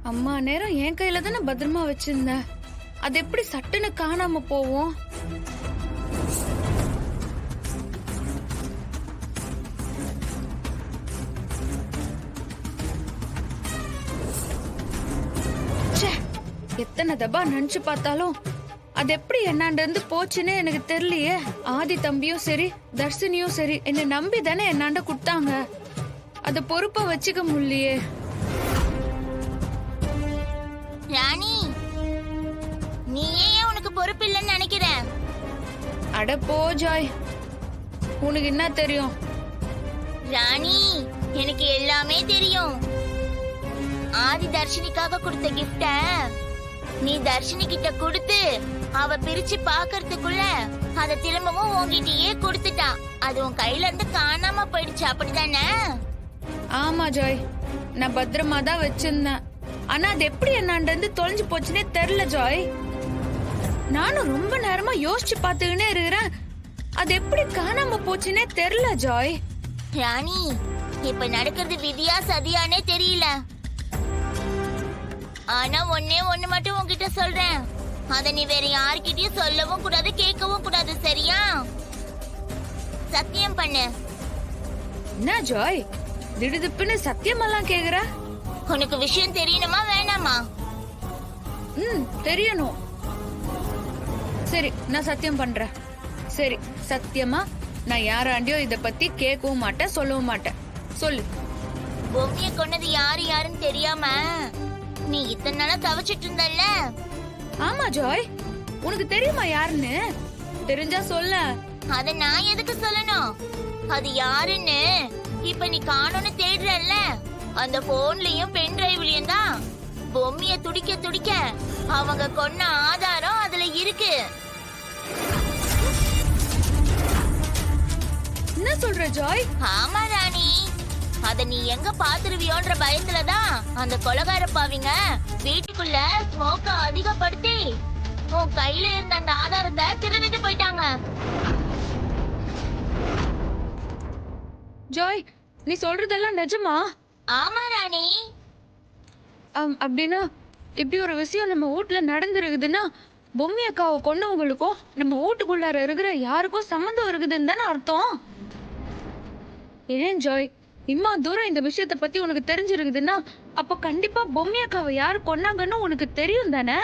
அம்மா நேரம் என் கையில தானே பத்திரமா வச்சிருந்தேன். அது எப்படி சட்டுன்னு காணாம போவோம்? ச்சே, எத்தனை தபா நினைச்சு பார்த்தாலும் அது எப்படி என்னாண்ட இருந்து போச்சுன்னு எனக்கு தெரியலையே. ஆதி தம்பியும் சரி தர்ஷினியும் சரி என்ன நம்பி தானே என்னாண்ட குடுத்தாங்க. அத பொறுப்பா வச்சுக்க முடியலையே. ராணி, நீ ஏன் உனக்கு பொறுப்பு இல்லைன்னு நினைக்கிற? அட போ ஜாய், உனக்கு என்ன தெரியும்? ராணி, எனக்கு எல்லாமே தெரியும். ஆதி தர்ஷினிக்காக கொடுத்த கிஃப்ட நீ தர்ஷினி கிட்ட கொடுத்து அவ பிரிச்சு பாக்குறதுக்குள்ள அத திரும்பவும் உன்கிட்டயே கொடுத்துட்டா. அது உன் கையில இருந்து காணாம போயிடுச்சு, அப்படித்தானே? ஆமா ஜாய், நான் பத்திரமா தான் வச்சிருந்தேன். ஆனா அது எப்படி என்னாண்ட இருந்து தொலைஞ்சு போச்சுன்னே தெரியல ஜாய். நானும் ரொம்ப நேரமா யோசிச்சு பாத்துக்கினே இருக்கிறேன். அது எப்படி காணாம போச்சுன்னே தெரியல ஜாய். ராணி, இப்ப நடக்கிறது விதியா சதியானே தெரியல. ஆனா ஒன்னே ஒண்ணு மட்டும் உன்கிட்ட சொல்றேன். அத நீ வேற யார்கிட்டயும் சொல்லவும் கூடாது, கேட்கவும் கூடாது, சரியா? சத்தியம் பண்ணு. என்ன ஜாய் திடுதிப்புன்னு சத்தியமெல்லாம் கேக்குற? உனக்கு விஷயம் தெரியணுமா வேணாமா? தெரியணும். சரி, நான் சத்தியம் பண்றேன். சரி, சத்தியமா நான் யாராண்டியோ இத பத்தி கேட்கவும் மாட்டேன், சொல்லவும் மாட்டேன். சொல்லு. பொம்மைய கொன்னது யாருன்னு தெரியாம நீ இத்தனை நாளா தவிச்சிட்டு இருந்தல்ல? ஆமா ஜாய், உனக்கு தெரியுமா யாருன்னு? தெரிஞ்சா சொல்ல. அத நான் எதுக்கு சொல்லணும்? அது யாருன்னு இப்ப நீ காணோன்னு தேடுறல்ல, அந்த போன்லயும் பென் டிரைவ்லயும் தான் பொம்மைய துடிக்க துடிக்க அவங்க கொன்ன ஆதாரம் அதுல இருக்கு. என்ன சொல்ற ஜாய்? ஆமா ராணி, அத நீ எங்க பாத்துருவியோன்ற பயத்துலதான் அந்த கொலகார பாவிங்க வீட்டுக்குள்ள ஸ்மோக்க அதிகப்படுத்தி உன் கையில இருந்த அந்த ஆதாரத்தை திருடிட்டு போயிட்டாங்க. ஜாய், நீ சொல்றதெல்லாம் நிஜமா? ஆமா ராணி. அப்படின்னா இப்படி ஒரு விஷயம் நம்ம வீட்டுல நடந்துருக்குதுன்னா பொம்மி அக்காவை கொண்டவங்களுக்கும் நம்ம வீட்டுக்குள்ளார இருக்கிற யாருக்கும் சம்மந்தம் இருக்குதுன்னு தானே அர்த்தம்? ஏன் ஜாய், இம்மா தூரம் இந்த விஷயத்த பத்தி உனக்கு தெரிஞ்சிருக்குதுன்னா அப்ப கண்டிப்பா பொம்மி அக்காவை யாரு கொன்னாங்கன்னு உனக்கு தெரியும் தானே?